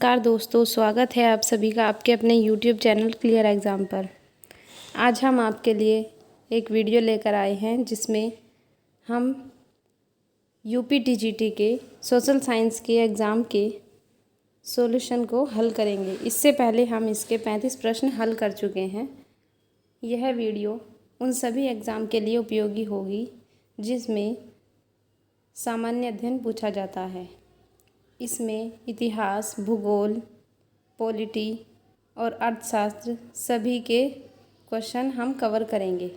नमस्कार दोस्तों, स्वागत है आप सभी का आपके अपने YouTube चैनल क्लियर एग्ज़ाम पर। आज हम आपके लिए एक वीडियो लेकर आए हैं जिसमें हम UPTGT के सोशल साइंस के एग्ज़ाम के सॉल्यूशन को हल करेंगे। इससे पहले हम इसके 35 प्रश्न हल कर चुके हैं। यह वीडियो उन सभी एग्ज़ाम के लिए उपयोगी होगी जिसमें सामान्य अध्ययन पूछा जाता है। इसमें इतिहास, भूगोल, पॉलिटी और अर्थशास्त्र सभी के क्वेश्चन हम कवर करेंगे।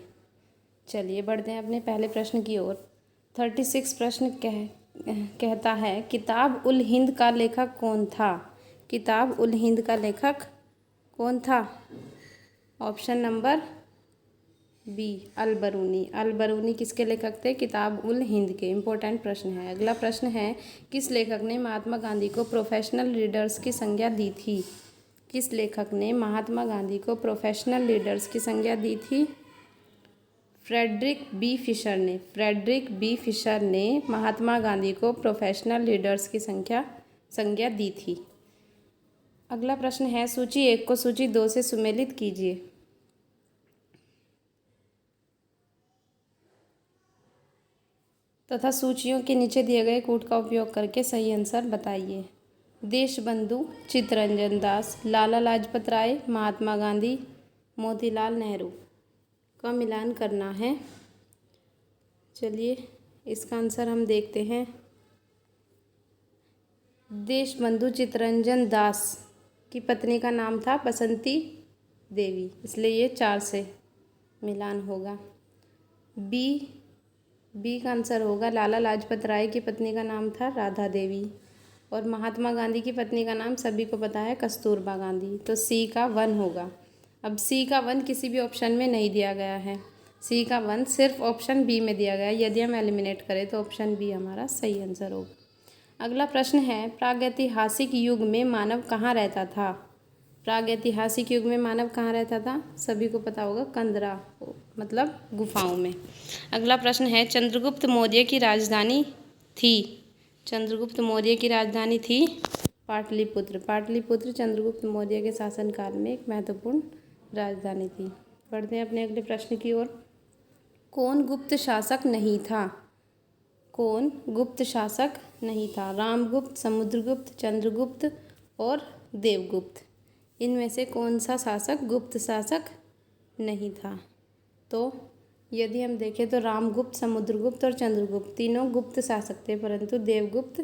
चलिए बढ़ते हैं अपने पहले प्रश्न की ओर। 36 प्रश्न कहता है, किताब उल हिंद का लेखक कौन था? किताब उल हिंद का लेखक कौन था? ऑप्शन नंबर बी, अल बरूनी। अल बरूनी किसके लेखक थे? किताब उल हिंद के। इम्पोर्टेंट प्रश्न है। अगला प्रश्न है, किस लेखक ने महात्मा गांधी को प्रोफेशनल लीडर्स की संज्ञा दी थी? किस लेखक ने महात्मा गांधी को प्रोफेशनल लीडर्स की संज्ञा दी थी? फ्रेडरिक बी फिशर ने। फ्रेडरिक बी फिशर ने महात्मा गांधी को प्रोफेशनल लीडर्स की संज्ञा दी थी। अगला प्रश्न है, सूची 1 को सूची 2 से सुमेलित कीजिए। तथा सूचियों के नीचे दिए गए कूट का उपयोग करके सही आंसर बताइए। देशबंधु, चित्तरंजन दास, लाला लाजपत राय, महात्मा गांधी, मोतीलाल नेहरू का मिलान करना है। चलिए इसका आंसर हम देखते हैं। देशबंधु चित्तरंजन दास की पत्नी का नाम था बसंती देवी, इसलिए ये 4 से मिलान होगा। बी का आंसर होगा, लाला लाजपत राय की पत्नी का नाम था राधा देवी और महात्मा गांधी की पत्नी का नाम सभी को पता है, कस्तूरबा गांधी। तो सी का 1 होगा। अब सी का 1 किसी भी ऑप्शन में नहीं दिया गया है। सी का 1 सिर्फ ऑप्शन बी में दिया गया है। यदि हम एलिमिनेट करें तो ऑप्शन बी हमारा सही आंसर होगा। अगला प्रश्न है, प्रागैतिहासिक युग में मानव कहाँ रहता था? प्रागैतिहासिक युग में मानव कहाँ रहता था? सभी को पता होगा, कंदरा मतलब गुफाओं में। अगला प्रश्न है, चंद्रगुप्त मौर्य की राजधानी थी? चंद्रगुप्त मौर्य की राजधानी थी पाटलिपुत्र। पाटलिपुत्र चंद्रगुप्त मौर्य के शासनकाल में एक महत्वपूर्ण राजधानी थी। बढ़ते हैं अपने अगले प्रश्न की ओर। कौन गुप्त शासक नहीं था? कौन गुप्त शासक नहीं था? रामगुप्त, समुद्रगुप्त, चंद्रगुप्त और देवगुप्त। इनमें से कौन सा शासक गुप्त शासक नहीं था? तो यदि हम देखें तो रामगुप्त, समुद्रगुप्त और चंद्रगुप्त तीनों गुप्त शासक थे, परंतु देवगुप्त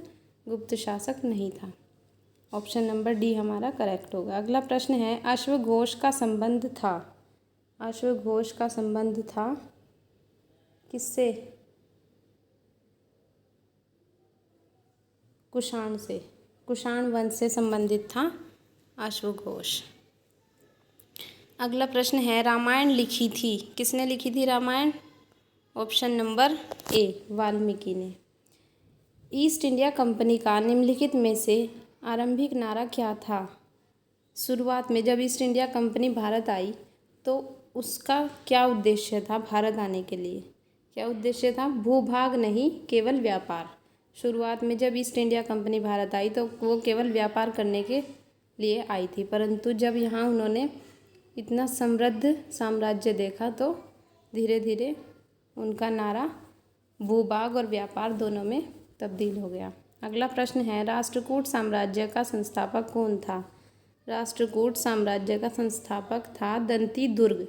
गुप्त शासक नहीं था। ऑप्शन नंबर डी हमारा करेक्ट होगा। अगला प्रश्न है, अश्वघोष का संबंध था? अश्वघोष का संबंध था किससे? कुषाण से। कुषाण वंश से संबंधित था अश्वघोष। अगला प्रश्न है, रामायण लिखी थी? किसने लिखी थी Ramayana? Option number A, Valmiki ने। ईस्ट इंडिया कंपनी का निम्नलिखित में से आरंभिक नारा क्या था? शुरुआत में जब ईस्ट इंडिया कंपनी भारत आई तो उसका क्या उद्देश्य था? भारत आने के लिए क्या उद्देश्य था? भूभाग नहीं, केवल व्यापार। शुरुआत में जब ईस्ट इंडिया कंपनी भारत आई तो वो केवल व्यापार करने के लिए आई थी, परंतु जब यहाँ उन्होंने इतना समृद्ध साम्राज्य देखा तो धीरे धीरे उनका नारा भूभाग और व्यापार दोनों में तब्दील हो गया। अगला प्रश्न है, राष्ट्रकूट साम्राज्य का संस्थापक कौन था? राष्ट्रकूट साम्राज्य का संस्थापक था दंती दुर्ग।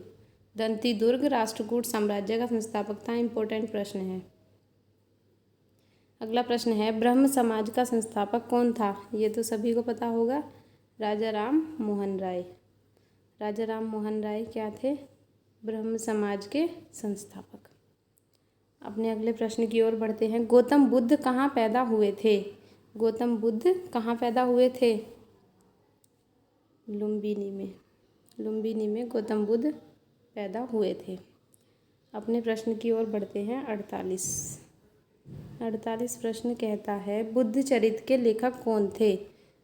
दंती दुर्ग राष्ट्रकूट साम्राज्य का संस्थापक था। इम्पोर्टेंट प्रश्न है। अगला प्रश्न है, ब्रह्म समाज का संस्थापक कौन था? ये तो सभी को पता होगा, राजा राम मोहन राय। राजा राम मोहन राय क्या थे? ब्रह्म समाज के संस्थापक। अपने अगले प्रश्न की ओर बढ़ते हैं। गौतम बुद्ध कहाँ पैदा हुए थे? गौतम बुद्ध कहाँ पैदा हुए थे? लुम्बिनी में। लुम्बिनी में गौतम बुद्ध पैदा हुए थे। अपने प्रश्न की ओर बढ़ते हैं। 48 प्रश्न कहता है, बुद्ध चरित्र के लेखक कौन थे?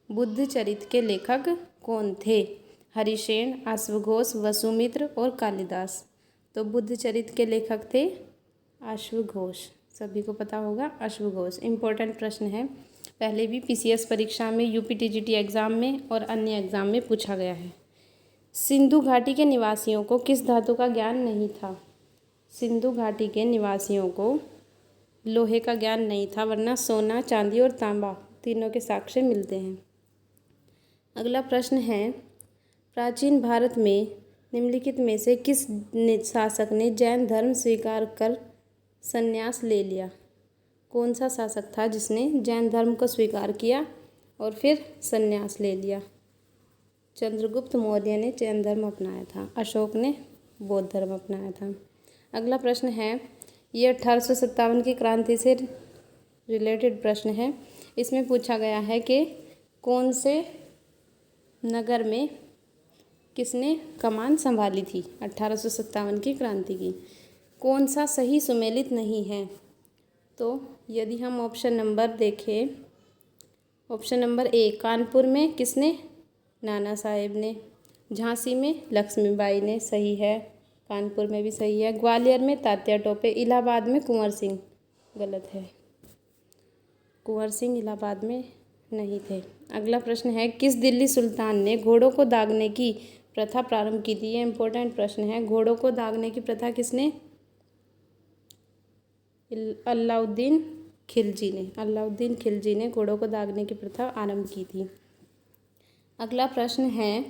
बुद्ध चरित्र के लेखक कौन थे? हरिशेन, अश्वघोष, वसुमित्र और कालिदास। तो बुद्ध चरित्र के लेखक थे अश्वघोष। सभी को पता होगा अश्वघोष। इम्पोर्टेंट प्रश्न है, पहले भी पीसीएस परीक्षा में, यूपीटीजीटी एग्ज़ाम में और अन्य एग्ज़ाम में पूछा गया है। सिंधु घाटी के निवासियों को किस धातु का ज्ञान नहीं था? सिंधु घाटी के निवासियों को लोहे का ज्ञान नहीं था, वरना सोना, चांदी और तांबा तीनों के साक्ष्य मिलते हैं। अगला प्रश्न है, प्राचीन भारत में निम्नलिखित में से किस शासक ने जैन धर्म स्वीकार कर संन्यास ले लिया? कौन सा शासक था जिसने जैन धर्म को स्वीकार किया और फिर संन्यास ले लिया? चंद्रगुप्त मौर्य ने जैन धर्म अपनाया था, अशोक ने बौद्ध धर्म अपनाया था। अगला प्रश्न है, ये 1857 की क्रांति से रिलेटेड प्रश्न है। इसमें पूछा गया है कि कौन से नगर में किसने कमान संभाली थी 1857 की क्रांति की? कौन सा सही सुमेलित नहीं है? तो यदि हम ऑप्शन नंबर देखें, ऑप्शन नंबर ए, कानपुर में किसने? नाना साहेब ने। झांसी में लक्ष्मीबाई ने, सही है। कानपुर में भी सही है। ग्वालियर में तात्या टोपे। इलाहाबाद में कुंवर सिंह, गलत है। कुंवर सिंह इलाहाबाद में नहीं थे। अगला प्रश्न है, किस दिल्ली सुल्तान ने घोड़ों को दागने की प्रथा प्रारंभ की थी? ये इम्पोर्टेंट प्रश्न है। घोड़ों को दागने की प्रथा किसने? अलाउद्दीन खिलजी ने। अलाउद्दीन खिलजी ने घोड़ों को दागने की प्रथा आरंभ की थी। अगला प्रश्न है,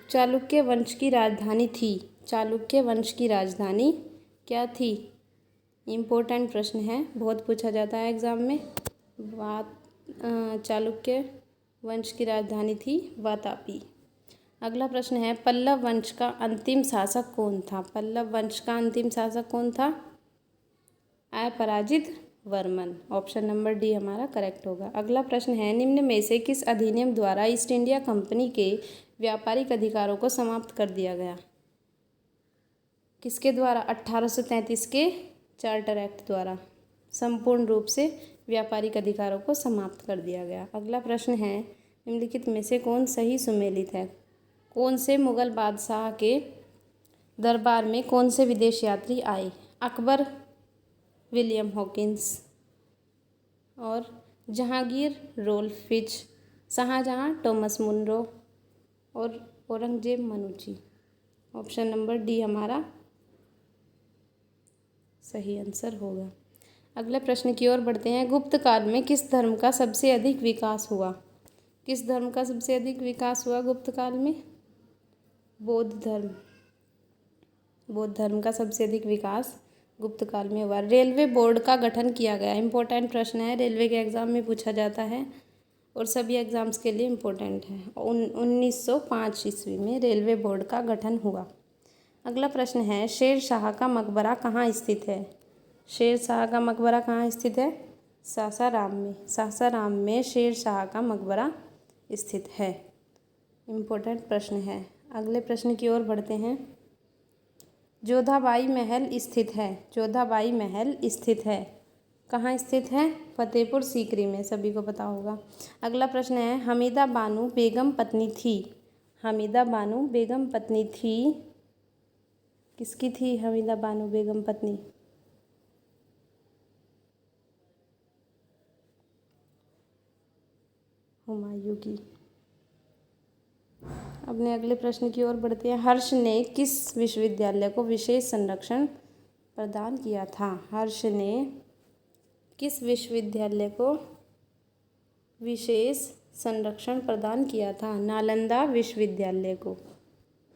चालुक्य वंश की राजधानी थी। चालुक्य वंश की राजधानी क्या थी? इम्पोर्टेंट प्रश्न है, बहुत पूछा जाता है एग्ज़ाम में। चालुक्य वंश की राजधानी थी वातापी। अगला प्रश्न है, पल्लव वंश का अंतिम शासक कौन था? पल्लव वंश का अंतिम शासक कौन था? अपराजित वर्मन। ऑप्शन नंबर डी हमारा करेक्ट होगा। अगला प्रश्न है, निम्न में से किस अधिनियम द्वारा ईस्ट इंडिया कंपनी के व्यापारिक अधिकारों को समाप्त कर दिया गया? किसके द्वारा? 1833 के चार्टर एक्ट द्वारा संपूर्ण रूप से व्यापारिक अधिकारों को समाप्त कर दिया गया। अगला प्रश्न है, निम्नलिखित में से कौन सही सुमेलित है? कौन से मुगल बादशाह के दरबार में कौन से विदेश यात्री आए? अकबर, विलियम हॉकिंस और Jahangir, Ralph Fitch, Shahjahan, Thomas Munro और Aurangzeb, Manucci. Option number D हमारा सही आंसर होगा। अगले प्रश्न की ओर बढ़ते हैं, गुप्त काल में किस धर्म का सबसे अधिक विकास हुआ? किस धर्म का सबसे अधिक विकास हुआ गुप्त काल में? बौद्ध धर्म। बौद्ध धर्म का सबसे अधिक विकास गुप्त काल में हुआ। रेलवे बोर्ड का गठन किया गया। इम्पोर्टेंट प्रश्न है, रेलवे के एग्ज़ाम में पूछा जाता है और सभी एग्ज़ाम्स के लिए इम्पोर्टेंट है। 1905 ईस्वी में रेलवे बोर्ड का गठन हुआ। अगला प्रश्न है, शेर शाह का मकबरा कहाँ स्थित है? शेर शाह का मकबरा कहाँ स्थित है? सासाराम में। सासाराम में शेर शाह का मकबरा स्थित है। इम्पोर्टेंट प्रश्न है। अगले प्रश्न की ओर बढ़ते हैं, जोधाबाई महल स्थित है। जोधाबाई महल स्थित है, कहाँ स्थित है? फतेहपुर सीकरी में, सभी को पता होगा। अगला प्रश्न है, हमीदा बानो बेगम पत्नी थी। हमीदा बानो बेगम पत्नी थी, किसकी थी हमीदा बानो बेगम पत्नी? हुमायूं की। अपने अगले प्रश्न की ओर बढ़ते हैं, हर्ष ने किस विश्वविद्यालय को विशेष संरक्षण प्रदान किया था? हर्ष ने किस विश्वविद्यालय को विशेष संरक्षण प्रदान किया था? नालंदा विश्वविद्यालय को।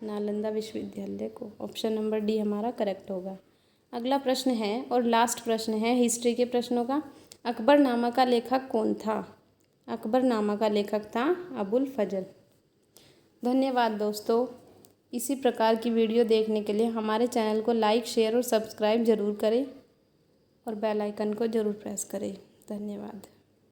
नालंदा विश्वविद्यालय को। ऑप्शन नंबर डी हमारा करेक्ट होगा। अगला प्रश्न है और लास्ट प्रश्न है हिस्ट्री के प्रश्नों का, अकबरनामा का लेखक कौन था? अकबरनामा का लेखक था अबुल फजल। धन्यवाद दोस्तों। इसी प्रकार की वीडियो देखने के लिए हमारे चैनल को लाइक, शेयर और सब्सक्राइब ज़रूर करें और बेल आइकन को ज़रूर प्रेस करें। धन्यवाद।